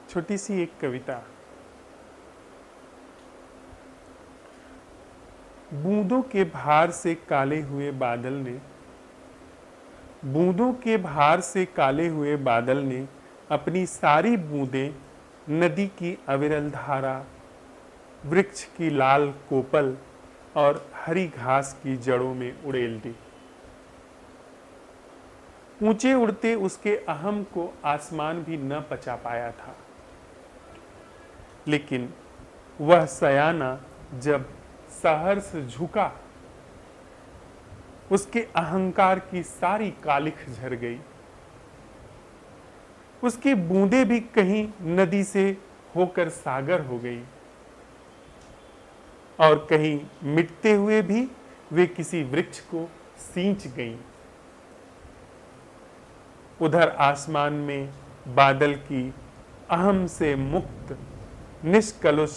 छोटी सी एक कविता। बूंदों के भार से काले हुए बादल ने, बूंदों के भार से काले हुए बादल ने अपनी सारी बूंदें नदी की अविरल धारा, वृक्ष की लाल कोपल और हरी घास की जड़ों में उड़ेल दी। ऊंचे उड़ते उसके अहम को आसमान भी न पचा पाया था, लेकिन वह सयाना जब सहर्ष झुका, उसके अहंकार की सारी कालिख झर गई। उसकी बूंदें भी कहीं नदी से होकर सागर हो गई और कहीं मिटते हुए भी वे किसी वृक्ष को सींच गईं। उधर आसमान में बादल की अहम से मुक्त निष्कलुष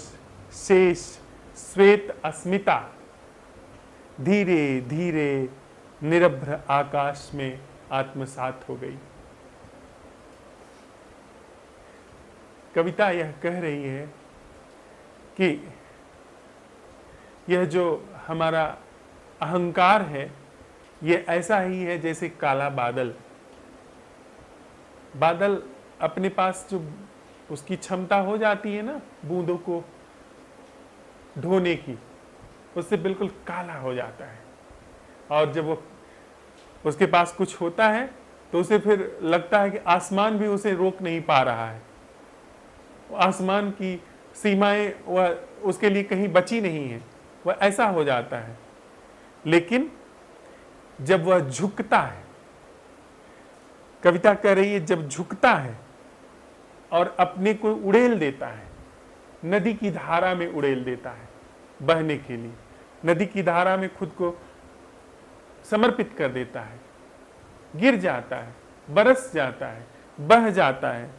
शेष श्वेत अस्मिता धीरे धीरे निरभ्र आकाश में आत्मसात हो गई। कविता यह कह रही है कि यह जो हमारा अहंकार है, यह ऐसा ही है जैसे काला बादल। बादल अपने पास जो उसकी क्षमता हो जाती है ना बूंदों को ढोने की, उससे बिल्कुल काला हो जाता है। और जब वो उसके पास कुछ होता है तो उसे फिर लगता है कि आसमान भी उसे रोक नहीं पा रहा है, आसमान की सीमाएं वह उसके लिए कहीं बची नहीं है, वह ऐसा हो जाता है। लेकिन जब वह झुकता है, कविता कह रही है जब झुकता है और अपने को उड़ेल देता है, नदी की धारा में उड़ेल देता है बहने के लिए, नदी की धारा में खुद को समर्पित कर देता है, गिर जाता है, बरस जाता है, बह जाता है।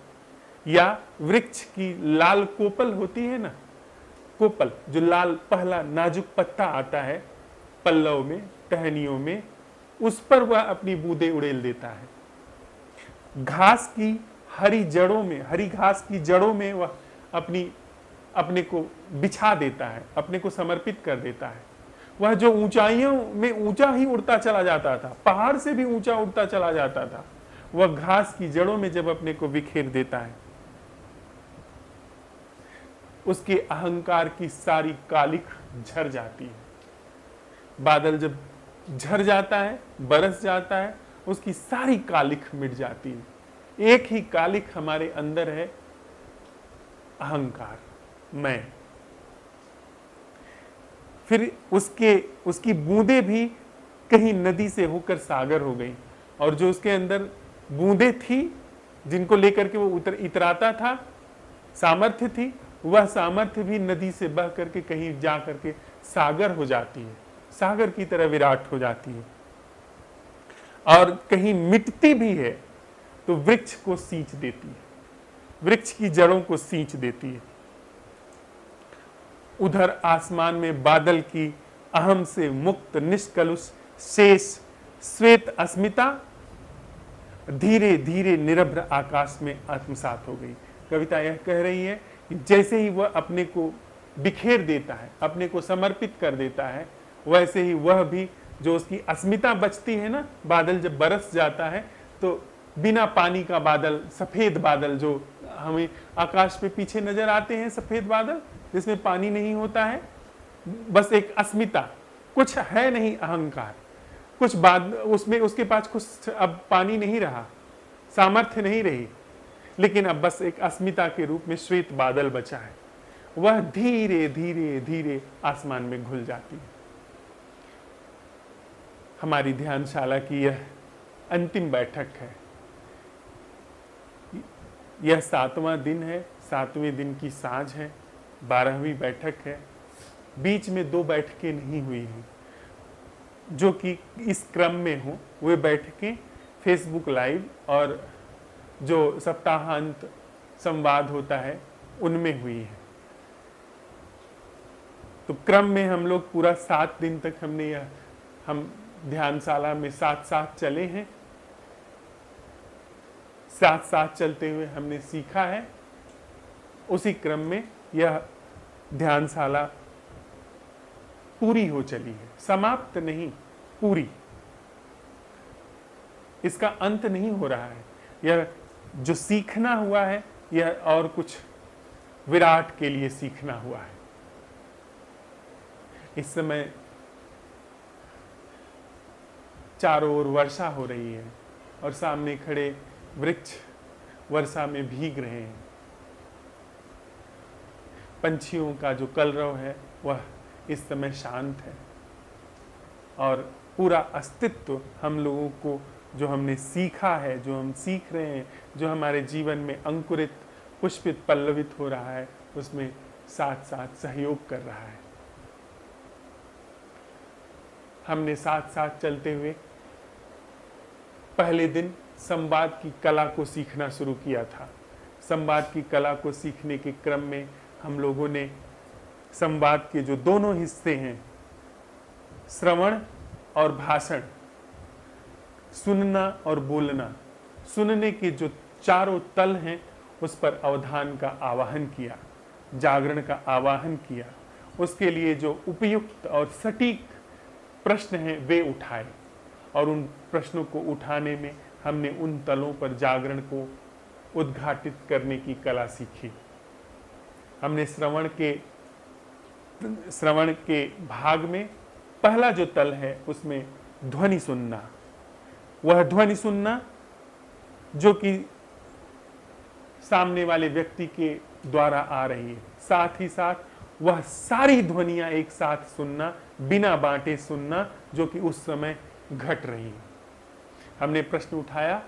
या वृक्ष की लाल कोपल होती है ना, कोपल जो लाल पहला नाजुक पत्ता आता है पल्लव में, टहनियों में, उस पर वह अपनी बूंदें उड़ेल देता है। घास की हरी जड़ों में, हरी घास की जड़ों में वह अपने को बिछा देता है, अपने को समर्पित कर देता है। वह जो ऊंचाइयों में ऊंचा ही उड़ता चला जाता था, पहाड़ से भी ऊंचा उड़ता चला जाता था, वह घास की जड़ों में जब अपने को बिखेर देता है, उसके अहंकार की सारी कालिख झर जाती है। बादल जब झर जाता है, बरस जाता है, उसकी सारी कालिख मिट जाती है। एक ही कालिख हमारे अंदर है, अहंकार, मैं। फिर उसकी बूंदें भी कहीं नदी से होकर सागर हो गई, और जो उसके अंदर बूंदें थी जिनको लेकर के वो इतराता था, सामर्थ्य थी, वह सामर्थ्य भी नदी से बह करके कहीं जा करके सागर हो जाती है, सागर की तरह विराट हो जाती है। और कहीं मिटती भी है तो वृक्ष को सींच देती है, वृक्ष की जड़ों को सींच देती है। उधर आसमान में बादल की अहम से मुक्त निष्कलुष शेष श्वेत अस्मिता धीरे धीरे निरभ्र आकाश में आत्मसात हो गई। कविता यह कह रही है कि जैसे ही वह अपने को बिखेर देता है, अपने को समर्पित कर देता है, वैसे ही वह भी जो उसकी अस्मिता बचती है ना, बादल जब बरस जाता है तो बिना पानी का बादल, सफेद बादल जो हमें आकाश पे पीछे नजर आते हैं, सफेद बादल जिसमें पानी नहीं होता है, बस एक अस्मिता, कुछ है नहीं, अहंकार, कुछ बाद उसमें उसके पास कुछ अब पानी नहीं रहा, सामर्थ्य नहीं रही, लेकिन अब बस एक अस्मिता के रूप में श्वेत बादल बचा है। वह धीरे धीरे धीरे आसमान में घुल जाती है। हमारी ध्यानशाला की यह अंतिम बैठक है, यह 7वां दिन है, 7वें दिन की साँझ है, 12वीं बैठक है। बीच में 2 बैठकें नहीं हुई हैं जो कि इस क्रम में हो, वे बैठकें फेसबुक लाइव और जो सप्ताहांत संवाद होता है उनमें हुई है। तो क्रम में हम लोग पूरा 7 दिन तक हम ध्यानशाला में साथ साथ चले हैं, साथ साथ चलते हुए हमने सीखा है उसी क्रम में यह ध्यानशाला पूरी हो चली है, समाप्त नहीं, पूरी। इसका अंत नहीं हो रहा है। यह जो सीखना हुआ है, यह और कुछ विराट के लिए सीखना हुआ है। इस समय चारों ओर वर्षा हो रही है और सामने खड़े वृक्ष वर्षा में भीग रहे हैं। पंछियों का जो कलरव है वह इस समय शांत है और पूरा अस्तित्व हम लोगों को, जो हमने सीखा है, जो हम सीख रहे हैं, जो हमारे जीवन में अंकुरित, पुष्पित, पल्लवित हो रहा है, उसमें साथ साथ सहयोग कर रहा है। हमने साथ साथ चलते हुए पहले दिन संवाद की कला को सीखना शुरू किया था। संवाद की कला को सीखने के क्रम में हम लोगों ने संवाद के जो दोनों हिस्से हैं, श्रवण और भाषण, सुनना और बोलना, सुनने के जो चारों तल हैं उस पर अवधान का आवाहन किया, जागरण का आवाहन किया। उसके लिए जो उपयुक्त और सटीक प्रश्न हैं वे उठाए और उन प्रश्नों को उठाने में हमने उन तलों पर जागरण को उद्घाटित करने की कला सीखी। हमने श्रवण के भाग में पहला जो तल है उसमें ध्वनि सुनना, वह ध्वनि सुनना जो कि सामने वाले व्यक्ति के द्वारा आ रही है, साथ ही साथ वह सारी ध्वनियां एक साथ सुनना, बिना बांटे सुनना, जो कि उस समय घट रही है। हमने प्रश्न उठाया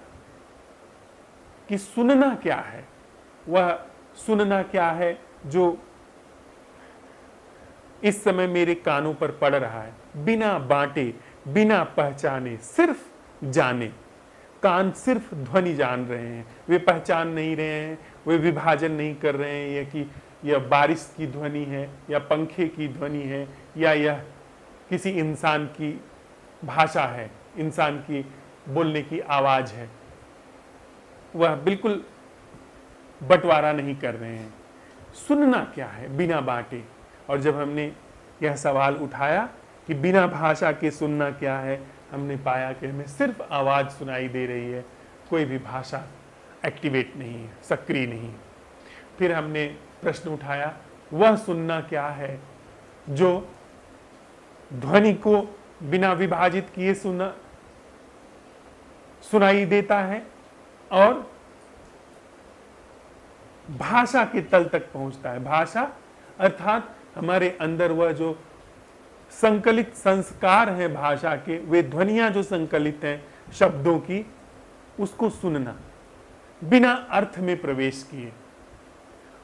कि सुनना क्या है, वह सुनना क्या है जो इस समय मेरे कानों पर पड़ रहा है, बिना बांटे, बिना पहचाने, सिर्फ जाने। कान सिर्फ ध्वनि जान रहे हैं, वे पहचान नहीं रहे हैं, वे विभाजन नहीं कर रहे हैं, यह कि यह बारिश की ध्वनि है या पंखे की ध्वनि है या यह किसी इंसान की भाषा है, इंसान की बोलने की आवाज है। वह बिल्कुल बंटवारा नहीं कर रहे हैं। सुनना क्या है बिना बांटे। और जब हमने यह सवाल उठाया कि बिना भाषा के सुनना क्या है, हमने पाया कि हमें सिर्फ आवाज सुनाई दे रही है, कोई भी भाषा एक्टिवेट नहीं है, सक्रिय नहीं है। फिर हमने प्रश्न उठाया, वह सुनना क्या है जो ध्वनि को बिना विभाजित किए सुनाई देता है और भाषा के तल तक पहुंचता है। भाषा अर्थात हमारे अंदर वह जो संकलित संस्कार हैं भाषा के, वे ध्वनियां जो संकलित हैं शब्दों की, उसको सुनना बिना अर्थ में प्रवेश किए।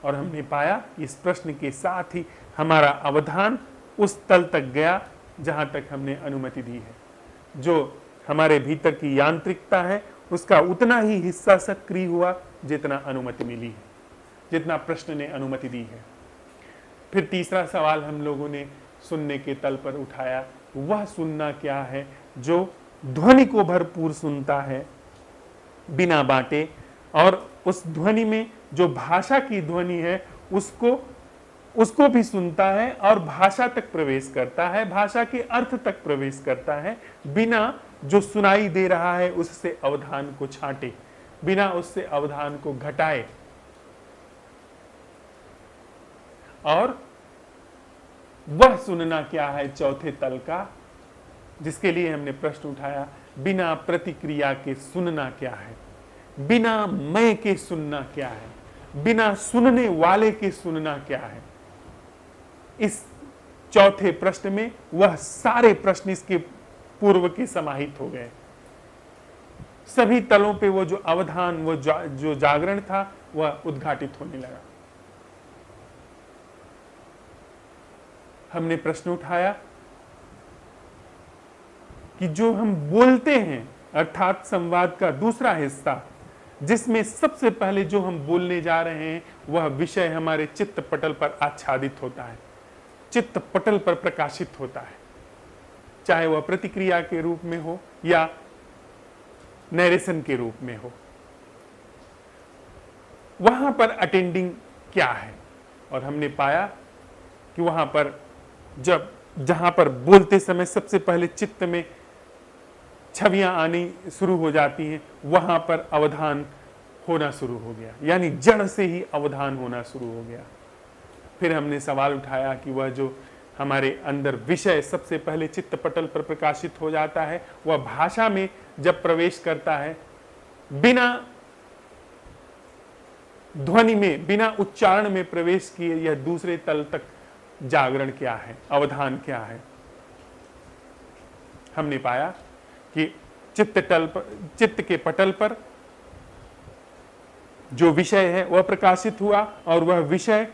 और हमने पाया कि इस प्रश्न के साथ ही हमारा अवधान उस तल तक गया जहां तक हमने अनुमति दी है। जो हमारे भीतर की यांत्रिकता है उसका उतना ही हिस्सा सक्रिय हुआ जितना अनुमति मिली है, जितना प्रश्न ने अनुमति दी है। फिर तीसरा सवाल हम लोगों ने सुनने के तल पर उठाया, वह सुनना क्या है जो ध्वनि को भरपूर सुनता है बिना बांटे, और उस ध्वनि में जो भाषा की ध्वनि है उसको भी सुनता है और भाषा तक प्रवेश करता है, भाषा के अर्थ तक प्रवेश करता है, बिना जो सुनाई दे रहा है उससे अवधान को छांटे, बिना उससे अवधान को घटाए। और वह सुनना क्या है चौथे तल का, जिसके लिए हमने प्रश्न उठाया, बिना प्रतिक्रिया के सुनना क्या है, बिना मैं के सुनना क्या है, बिना सुनने वाले के सुनना क्या है। इस चौथे प्रश्न में वह सारे प्रश्न इसके पूर्व के समाहित हो गए। सभी तलों पे वो जो अवधान, वो जो जागरण था, वह उद्घाटित होने लगा। हमने प्रश्न उठाया कि जो हम बोलते हैं, अर्थात संवाद का दूसरा हिस्सा, जिसमें सबसे पहले जो हम बोलने जा रहे हैं वह विषय हमारे चित्त पटल पर आच्छादित होता है, चित्त पटल पर प्रकाशित होता है, चाहे वह प्रतिक्रिया के रूप में हो या नैरेशन के रूप में हो। वहां पर अटेंडिंग क्या है। और हमने पाया कि वहां पर जहां पर बोलते समय सबसे पहले चित्त में छवियां आनी शुरू हो जाती हैं, वहां पर अवधान होना शुरू हो गया, यानी जड़ से ही अवधान होना शुरू हो गया। फिर हमने सवाल उठाया कि वह जो हमारे अंदर विषय सबसे पहले चित्त पटल पर प्रकाशित हो जाता है, वह भाषा में जब प्रवेश करता है, बिना ध्वनि में, बिना उच्चारण में प्रवेश किए यह दूसरे तल तक जागरण क्या है, अवधान क्या है। हमने पाया कि चित्त के पटल पर जो विषय है वह प्रकाशित हुआ, और वह विषय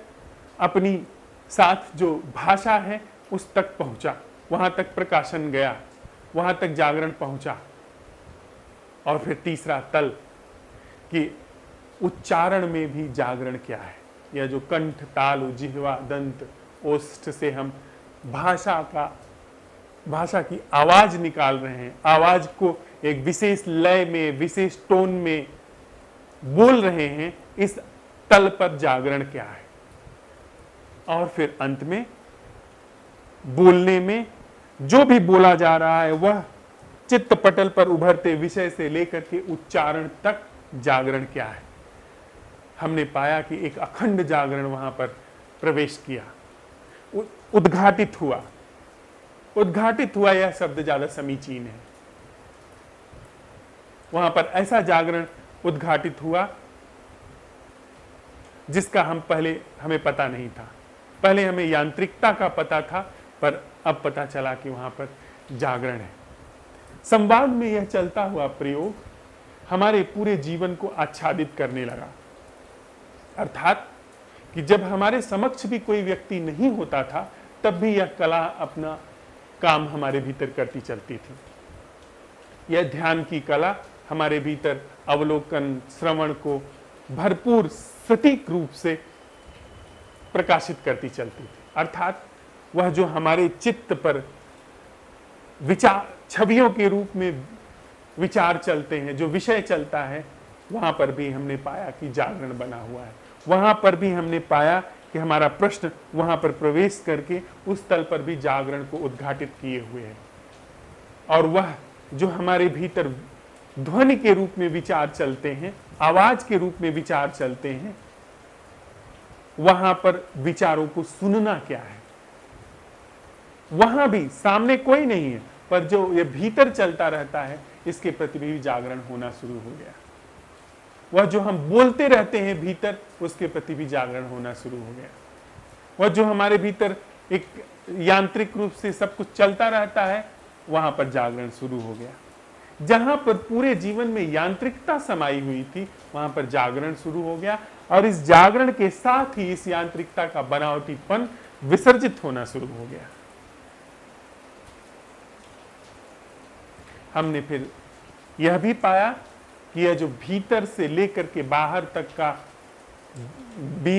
अपनी साथ जो भाषा है उस तक पहुंचा, वहां तक प्रकाशन गया, वहां तक जागरण पहुंचा। और फिर तीसरा तल कि उच्चारण में भी जागरण क्या है। यह जो कंठ, तालु, जिह्वा, दंत, ओष्ठ से हम भाषा की आवाज निकाल रहे हैं, आवाज को एक विशेष लय में, विशेष टोन में बोल रहे हैं, इस तल पर जागरण क्या है। और फिर अंत में बोलने में जो भी बोला जा रहा है वह चित्त पटल पर उभरते विषय से लेकर के उच्चारण तक जागरण क्या है। हमने पाया कि एक अखंड जागरण वहां पर प्रवेश किया, उद्घाटित हुआ। उद्घाटित हुआ यह शब्द ज्यादा समीचीन है। वहां पर ऐसा जागरण उद्घाटित हुआ जिसका हमें पता नहीं था। पहले हमें यांत्रिकता का पता था, पर अब पता चला कि वहां पर जागरण है। संवाद में यह चलता हुआ प्रयोग हमारे पूरे जीवन को आच्छादित करने लगा। अर्थात कि जब हमारे समक्ष भी कोई व्यक्ति नहीं होता था, तब भी यह कला अपना काम हमारे भीतर करती चलती थी। यह ध्यान की कला हमारे भीतर अवलोकन, श्रवण को भरपूर सटीक रूप से प्रकाशित करती चलती थी। अर्थात वह जो हमारे चित्त पर विचार, छवियों के रूप में विचार चलते हैं, जो विषय चलता है, वहां पर भी हमने पाया कि जागरण बना हुआ है। वहां पर भी हमने पाया कि हमारा प्रश्न वहां पर प्रवेश करके उस तल पर भी जागरण को उद्घाटित किए हुए है। और वह जो हमारे भीतर ध्वनि के रूप में विचार चलते हैं, आवाज के रूप में विचार चलते हैं, वहां पर विचारों को सुनना क्या है। वहां भी सामने कोई नहीं है, पर जो ये भीतर चलता रहता है, इसके प्रति भी जागरण होना शुरू हो गया। वह जो हम बोलते रहते हैं भीतर, उसके प्रति भी जागरण होना शुरू हो गया। वह जो हमारे भीतर एक यांत्रिक रूप से सब कुछ चलता रहता है, वहां पर जागरण शुरू हो गया। जहां पर पूरे जीवन में यांत्रिकता समाई हुई थी, वहां पर जागरण शुरू हो गया। और इस जागरण के साथ ही इस यांत्रिकता का बनावटीपन विसर्जित होना शुरू हो गया। हमने फिर यह भी पाया कि यह जो भीतर से लेकर के बाहर तक का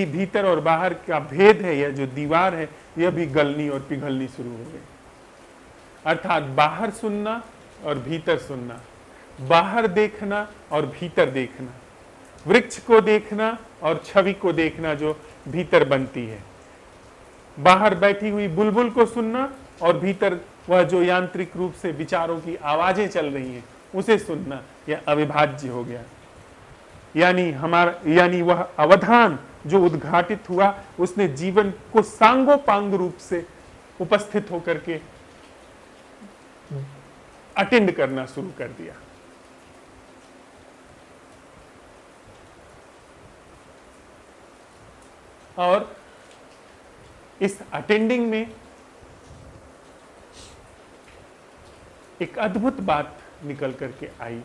भीतर और बाहर का भेद है, यह जो दीवार है, यह भी गलनी और पिघलनी शुरू हो गई। अर्थात बाहर सुनना और भीतर सुनना, बाहर देखना और भीतर देखना, वृक्ष को देखना और छवि को देखना जो भीतर बनती है, बाहर बैठी हुई बुलबुल को सुनना और भीतर वह जो यांत्रिक रूप से विचारों की आवाजें चल रही हैं उसे सुनना, यह अविभाज्य हो गया। यानी वह अवधान जो उद्घाटित हुआ, उसने जीवन को सांगोपांग रूप से उपस्थित होकर के अटेंड करना शुरू कर दिया। और इस अटेंडिंग में एक अद्भुत बात निकल करके आई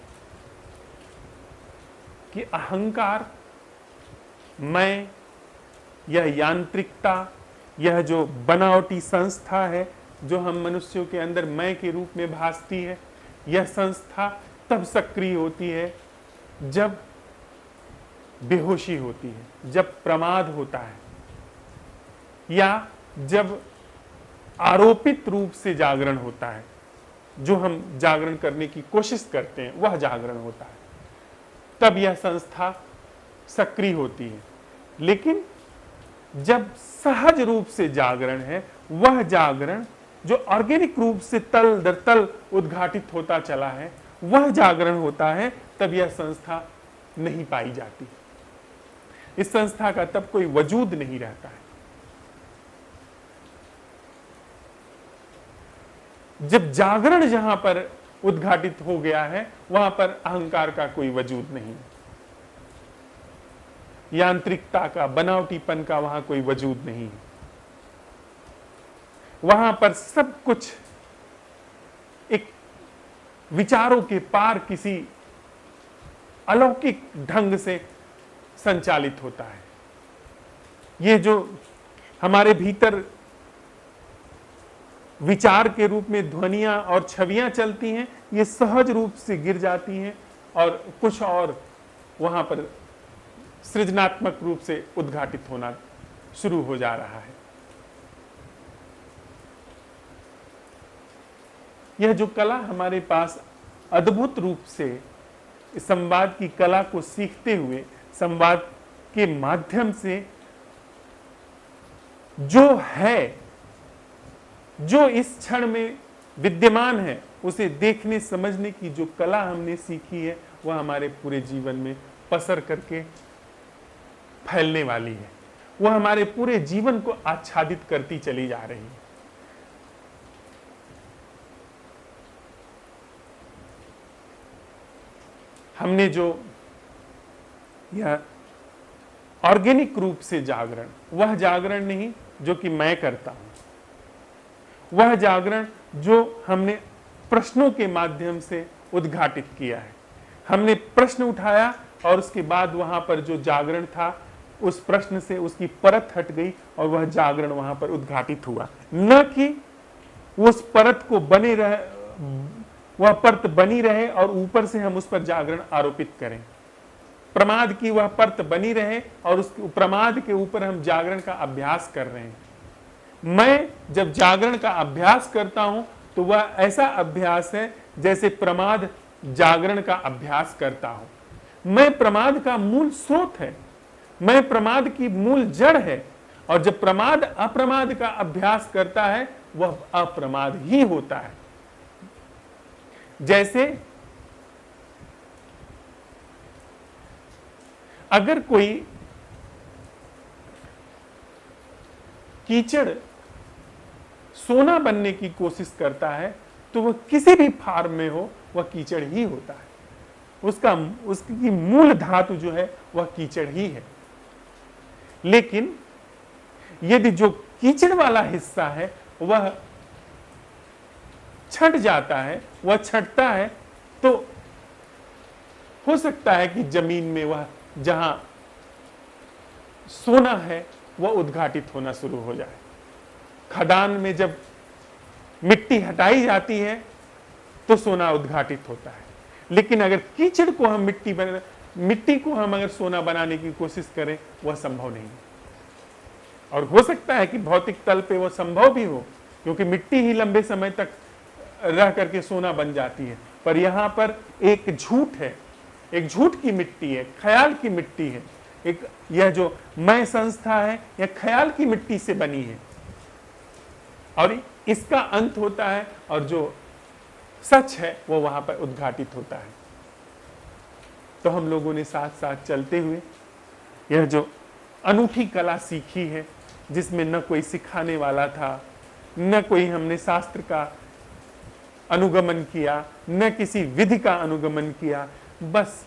कि अहंकार, मैं, यह यांत्रिकता, यह जो बनावटी संस्था है जो हम मनुष्यों के अंदर मैं के रूप में भासती है, यह संस्था तब सक्रिय होती है जब बेहोशी होती है, जब प्रमाद होता है, या जब आरोपित रूप से जागरण होता है। जो हम जागरण करने की कोशिश करते हैं वह जागरण होता है, तब यह संस्था सक्रिय होती है। लेकिन जब सहज रूप से जागरण है, वह जागरण जो ऑर्गेनिक रूप से तल दर तल उद्घाटित होता चला है, वह जागरण होता है, तब यह संस्था नहीं पाई जाती। इस संस्था का तब कोई वजूद नहीं रहता है। जब जागरण जहां पर उद्घाटित हो गया है, वहां पर अहंकार का कोई वजूद नहीं, यांत्रिकता का, बनावटीपन का वहां कोई वजूद नहीं। वहां पर सब कुछ एक विचारों के पार किसी अलौकिक ढंग से संचालित होता है। ये जो हमारे भीतर विचार के रूप में ध्वनियां और छवियां चलती हैं, ये सहज रूप से गिर जाती हैं और कुछ और वहां पर सृजनात्मक रूप से उद्घाटित होना शुरू हो जा रहा है। यह जो कला हमारे पास अद्भुत रूप से इस संवाद की कला को सीखते हुए, संवाद के माध्यम से जो है, जो इस क्षण में विद्यमान है, उसे देखने समझने की जो कला हमने सीखी है, वह हमारे पूरे जीवन में पसर करके फैलने वाली है। वह हमारे पूरे जीवन को आच्छादित करती चली जा रही है। हमने जो यह ऑर्गेनिक रूप से जागरण, वह जागरण नहीं जो कि मैं करता हूं, वह जागरण जो हमने प्रश्नों के माध्यम से उद्घाटित किया है। हमने प्रश्न उठाया और उसके बाद वहां पर जो जागरण था, उस प्रश्न से उसकी परत हट गई और वह जागरण वहां पर उद्घाटित हुआ। न कि उस परत को बने रहे, वह परत बनी रहे और ऊपर से हम उस पर जागरण आरोपित करें। प्रमाद की वह परत बनी रहे और उस प्रमाद के ऊपर हम जागरण का अभ्यास कर रहे हैं। मैं जब जागरण का अभ्यास करता हूं तो वह ऐसा अभ्यास है जैसे प्रमाद जागरण का अभ्यास करता हूं। मैं प्रमाद का मूल स्रोत है, मैं प्रमाद की मूल जड़ है, और जब प्रमाद अप्रमाद का अभ्यास करता है, वह अप्रमाद ही होता है। जैसे अगर कोई कीचड़ सोना बनने की कोशिश करता है, तो वह किसी भी फार्म में हो, वह कीचड़ ही होता है। उसकी मूल धातु जो है वह कीचड़ ही है। लेकिन यदि जो कीचड़ वाला हिस्सा है वह छट जाता है, वह छटता है, तो हो सकता है कि जमीन में वह जहां सोना है वह उद्घाटित होना शुरू हो जाए। खदान में जब मिट्टी हटाई जाती है तो सोना उद्घाटित होता है। लेकिन अगर कीचड़ को हम मिट्टी को हम अगर सोना बनाने की कोशिश करें, वह संभव नहीं है। और हो सकता है कि भौतिक तल पे वह संभव भी हो, क्योंकि मिट्टी ही लंबे समय तक रह करके सोना बन जाती है। पर यहां पर एक झूठ है, एक झूठ की मिट्टी है, ख्याल की मिट्टी है। एक यह जो मैं संस्था है, यह ख्याल की मिट्टी से बनी है और इसका अंत होता है, और जो सच है वो वहां पर उद्घाटित होता है। तो हम लोगों ने साथ साथ चलते हुए यह जो अनूठी कला सीखी है, जिसमें न कोई सिखाने वाला था, न कोई हमने शास्त्र का अनुगमन किया, न किसी विधि का अनुगमन किया, बस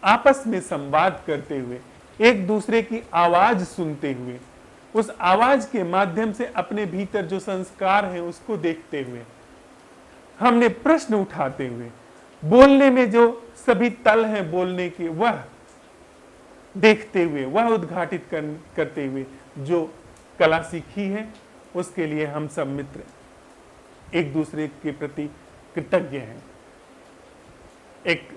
आपस में संवाद करते हुए, एक दूसरे की आवाज सुनते हुए, उस आवाज के माध्यम से अपने भीतर जो संस्कार है उसको देखते हुए, हमने प्रश्न उठाते हुए, बोलने में जो सभी तल हैं बोलने के, वह देखते हुए, वह उद्घाटित करते हुए जो कला सीखी है, उसके लिए हम सब मित्र एक दूसरे के प्रति कृतज्ञ हैं। एक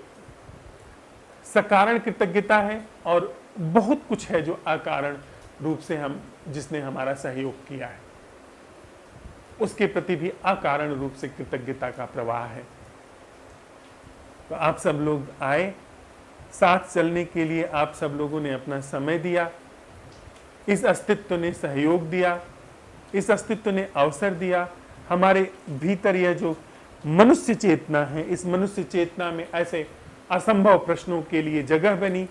सकारण कृतज्ञता है और बहुत कुछ है जो अकारण रूप से जिसने हमारा सहयोग किया है, उसके प्रति भी अकारण रूप से कृतज्ञता का प्रवाह है। तो आप सब लोग आए, साथ चलने के लिए आप सब लोगों ने अपना समय दिया, इस अस्तित्व ने सहयोग दिया, इस अस्तित्व ने अवसर दिया। हमारे भीतर यह जो मनुष्य चेतना है, इस मनुष्य चेतना में ऐसे असंभव प्रश्नों के लिए जगह बनी,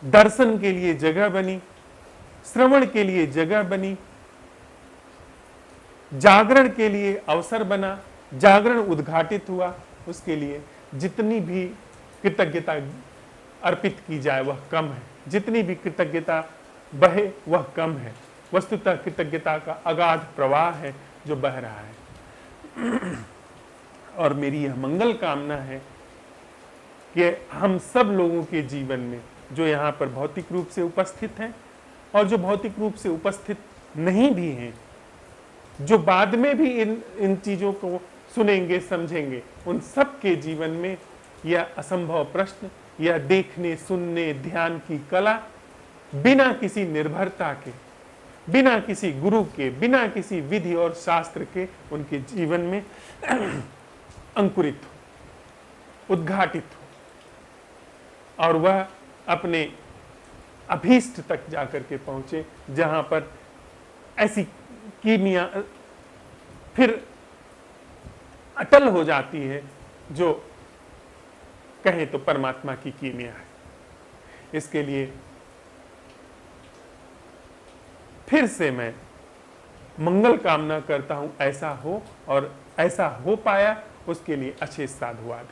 दर्शन के लिए जगह बनी, श्रवण के लिए जगह बनी, जागरण के लिए अवसर बना, जागरण उद्घाटित हुआ। उसके लिए जितनी भी कृतज्ञता अर्पित की जाए वह कम है, जितनी भी कृतज्ञता बहे वह कम है। वस्तुतः कृतज्ञता का अगाध प्रवाह है जो बह रहा है। और मेरी यह मंगल कामना है कि हम सब लोगों के जीवन में, जो यहाँ पर भौतिक रूप से उपस्थित हैं और जो भौतिक रूप से उपस्थित नहीं भी हैं, जो बाद में भी इन चीजों को सुनेंगे समझेंगे, उन सब के जीवन में यह असंभव प्रश्न, यह देखने सुनने ध्यान की कला बिना किसी निर्भरता के, बिना किसी गुरु के, बिना किसी विधि और शास्त्र के उनके जीवन में अंकुरित हो, उद्घाटित हो और वह अपने अभीष्ट तक जाकर के पहुंचे, जहां पर ऐसी कीमिया फिर अटल हो जाती है जो कहें तो परमात्मा की कीमिया है। इसके लिए फिर से मैं मंगल कामना करता हूं ऐसा हो, और ऐसा हो पाया उसके लिए अशेष साधुवाद।